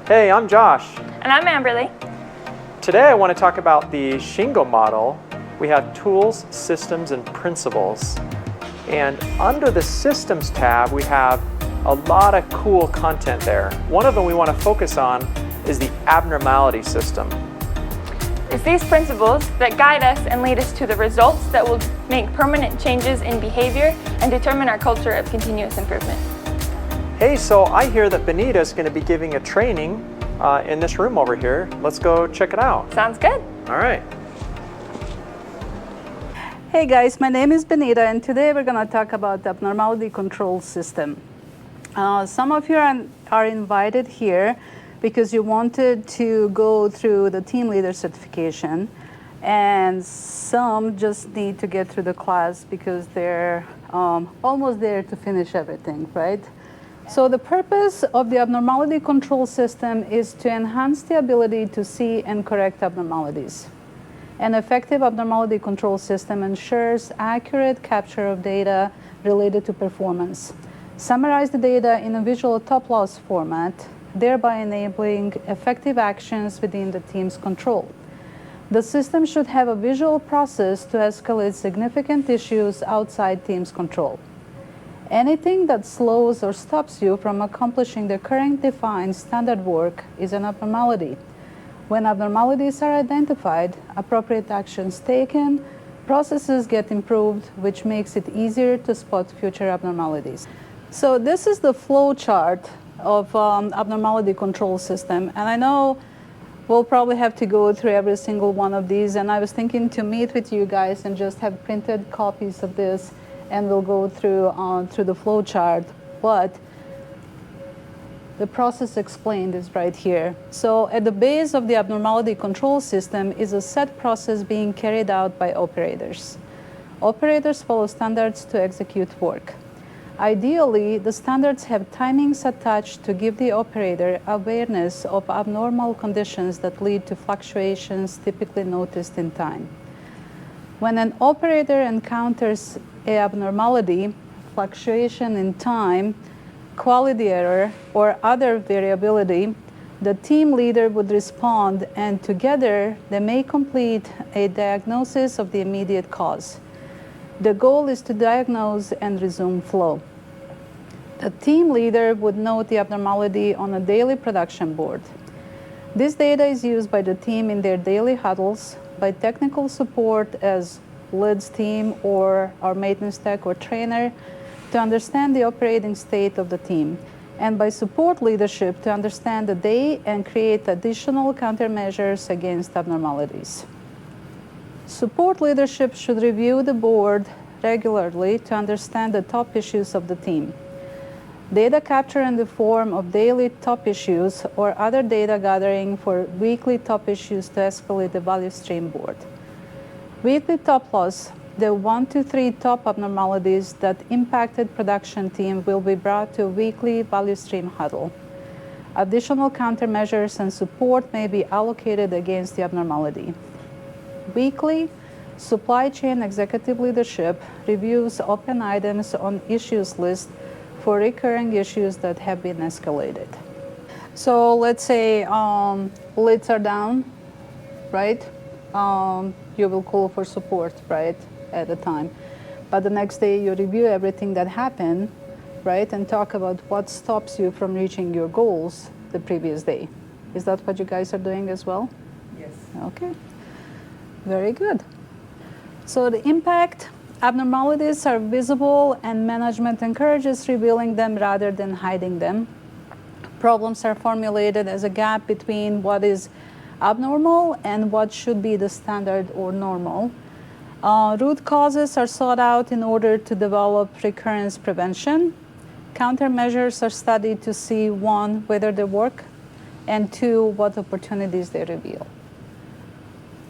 Hey, I'm Josh. And I'm Amberly. Today I want to talk about the Shingo model. We have tools, systems, and principles. And under the systems tab, we have a lot of cool content there. One of them we want to focus on is the abnormality system. It's these principles that guide us and lead us to the results that will make permanent changes in behavior and determine our culture of continuous improvement. Hey, so I hear that Benita is going to be giving a training in this room over here. Let's go check it out. Sounds good. All right. Hey guys, my name is Benita, and today we're going to talk about the abnormality control system. Some of you are invited here because you wanted to go through the team leader certification, and some just need to get through the class because they're almost there to finish everything, right? So the purpose of the abnormality control system is to enhance the ability to see and correct abnormalities. An effective abnormality control system ensures accurate capture of data related to performance. Summarize the data in a visual top-loss format, thereby enabling effective actions within the team's control. The system should have a visual process to escalate significant issues outside team's control. Anything that slows or stops you from accomplishing the current defined standard work is an abnormality. When abnormalities are identified, appropriate actions taken, processes get improved, which makes it easier to spot future abnormalities. So this is the flow chart of abnormality control system, and I know we'll probably have to go through every single one of these, and I was thinking to meet with you guys and just have printed copies of this, and we'll go through the flow chart, but the process explained is right here. So at the base of the abnormality control system is a set process being carried out by operators. Operators follow standards to execute work. Ideally, the standards have timings attached to give the operator awareness of abnormal conditions that lead to fluctuations typically noticed in time. When an operator encounters an abnormality, fluctuation in time, quality error, or other variability, the team leader would respond, and together they may complete a diagnosis of the immediate cause. The goal is to diagnose and resume flow. The team leader would note the abnormality on a daily production board. This data is used by the team in their daily huddles, by technical support as leads team or our maintenance tech or trainer to understand the operating state of the team, and by support leadership to understand the day and create additional countermeasures against abnormalities. Support leadership should review the board regularly to understand the top issues of the team. Data capture in the form of daily top issues or other data gathering for weekly top issues to escalate the value stream board. Weekly top loss, the 1 to 3 top abnormalities that impacted production team will be brought to a weekly value stream huddle. Additional countermeasures and support may be allocated against the abnormality. Weekly, supply chain executive leadership reviews open items on issues list for recurring issues that have been escalated. So let's say lids are down, right? You will call for support, right, at the time. But the next day you review everything that happened, right, and talk about what stops you from reaching your goals the previous day. Is that what you guys are doing as well? Yes. Okay. Very good. So the impact, abnormalities are visible and management encourages revealing them rather than hiding them. Problems are formulated as a gap between what is abnormal and what should be the standard or normal. Root causes are sought out in order to develop recurrence prevention. Countermeasures are studied to see, 1, whether they work, and 2, what opportunities they reveal.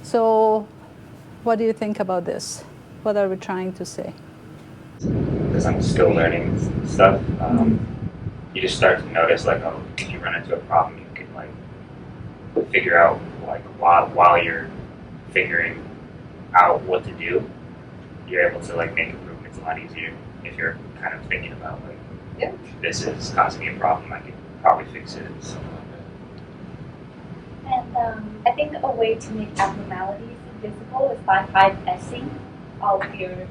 So what do you think about this? What are we trying to say? Because I'm still learning stuff, you just start to notice, like, oh, if you run into a problem, you can, like, figure out, like, while you're figuring out what to do, you're able to, like, make improvements a lot easier if you're kind of thinking about, like, Yeah. this is causing me a problem, I could probably fix it, something like that. I think a way to make abnormalities invisible is by 5S'ing all of your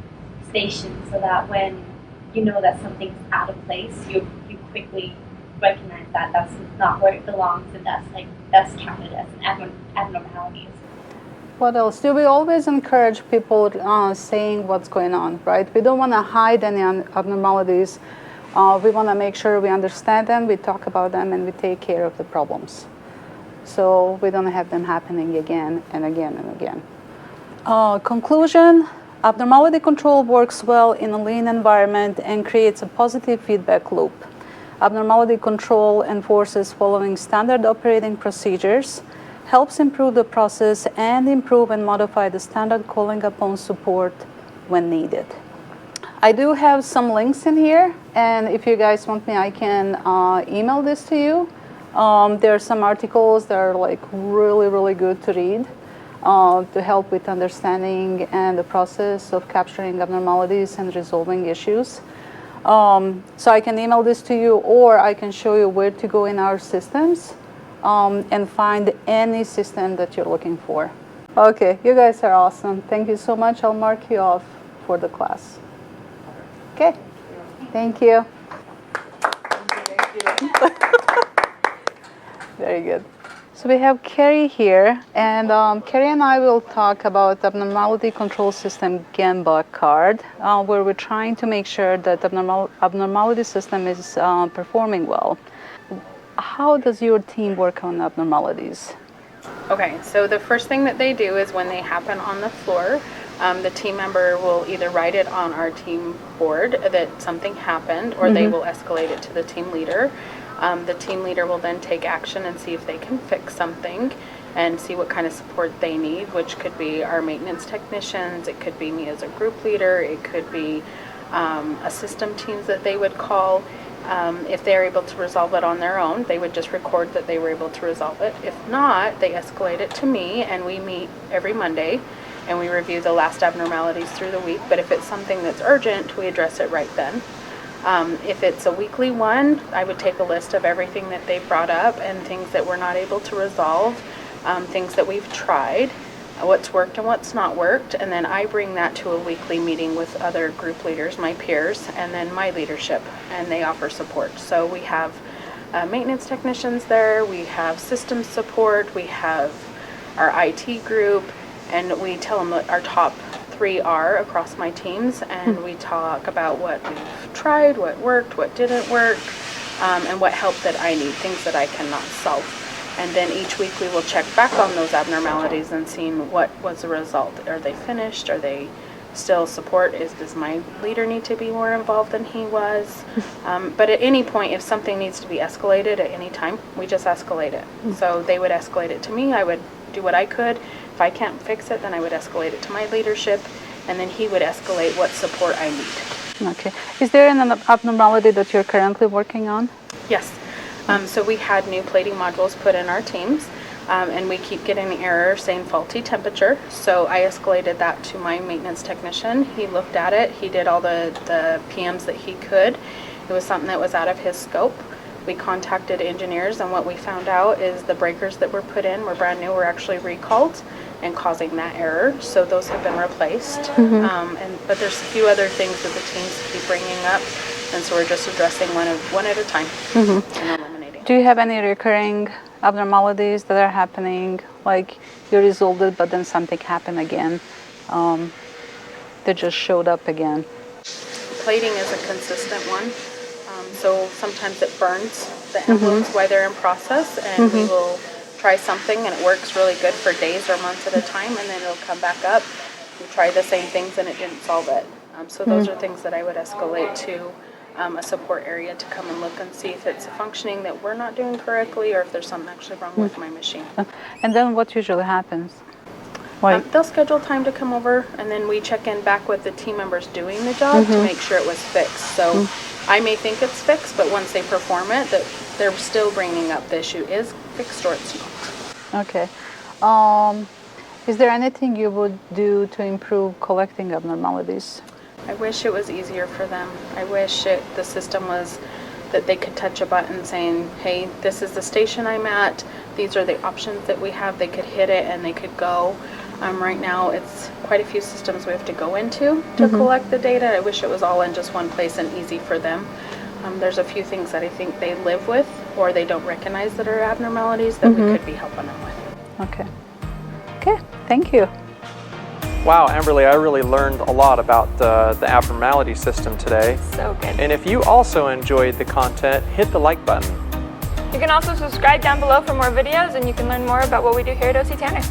stations so that when you know that something's out of place, you quickly recognize that that's not where it belongs and that's counted as an abnormality. What else? Do we always encourage people saying what's going on, right? We don't want to hide any abnormalities. We want to make sure we understand them, we talk about them, and we take care of the problems. So we don't have them happening again and again and again. Conclusion, abnormality control works well in a lean environment and creates a positive feedback loop. Abnormality control enforces following standard operating procedures, helps improve the process, and improve and modify the standard calling upon support when needed. I do have some links in here, and if you guys want me, I can email this to you. There are some articles that are like really good to read to help with understanding and the process of capturing abnormalities and resolving issues. So I can email this to you, or I can show you where to go in our systems and find any system that you're looking for. Okay, you guys are awesome. Thank you so much. I'll mark you off for the class. Okay, thank you. Very good. So we have Carrie here, and Carrie and I will talk about Abnormality Control System Gemba card, where we're trying to make sure that abnormality system is performing well. How does your team work on abnormalities? Okay, so the first thing that they do is when they happen on the floor, the team member will either write it on our team board that something happened, or they will escalate it to the team leader. The team leader will then take action and see if they can fix something and see what kind of support they need, which could be our maintenance technicians, it could be me as a group leader, it could be a system teams that they would call. If they're able to resolve it on their own, they would just record that they were able to resolve it. If not, they escalate it to me, and we meet every Monday and we review the last abnormalities through the week. But if it's something that's urgent, we address it right then. If it's a weekly one, I would take a list of everything that they brought up and things that we're not able to resolve, things that we've tried, what's worked and what's not worked, and then I bring that to a weekly meeting with other group leaders, my peers, and then my leadership, and they offer support. So we have maintenance technicians there, we have systems support, we have our IT group, and we tell them what our top 3 are across my teams, and we talk about what we've tried, what worked, what didn't work, and what help that I need, things that I cannot solve. And then each week we will check back on those abnormalities and seeing what was the result. Are they finished? Are they still support? Does my leader need to be more involved than he was? But at any point, if something needs to be escalated at any time, we just escalate it. So they would escalate it to me, I would do what I could. If I can't fix it, then I would escalate it to my leadership, and then he would escalate what support I need. Okay. Is there an abnormality that you're currently working on? Yes. So we had new plating modules put in our teams, and we keep getting the error saying faulty temperature. So I escalated that to my maintenance technician. He looked at it. He did all the PMs that he could. It was something that was out of his scope. We contacted engineers, and what we found out is the breakers that were put in were brand new, were actually recalled and causing that error. So those have been replaced. But there's a few other things that the teams keep bringing up, and so we're just addressing one at a time and eliminating. Do you have any recurring abnormalities that are happening, like you resolved it, but then something happened again? They just showed up again. Plating is a consistent one. So sometimes it burns the envelopes while they're in process, and we will try something and it works really good for days or months at a time, and then it'll come back up. We try the same things and it didn't solve it. So those are things that I would escalate to a support area to come and look and see if it's functioning that we're not doing correctly, or if there's something actually wrong with my machine. And then what usually happens? They'll schedule time to come over, and then we check in back with the team members doing the job to make sure it was fixed. So I may think it's fixed, but once they perform it, that they're still bringing up the issue is fixed or it's not. Okay. Is there anything you would do to improve collecting abnormalities? I wish it was easier for them. I wish the system was that they could touch a button saying, hey, this is the station I'm at, these are the options that we have. They could hit it and they could go. Right now it's quite a few systems we have to go into to collect the data. I wish it was all in just one place and easy for them. There's a few things that I think they live with or they don't recognize that are abnormalities that we could be helping them with. Okay. Okay, thank you. Wow, Amberly, I really learned a lot about the abnormality system today. So good. And if you also enjoyed the content, hit the like button. You can also subscribe down below for more videos, and you can learn more about what we do here at O.C.Tanner.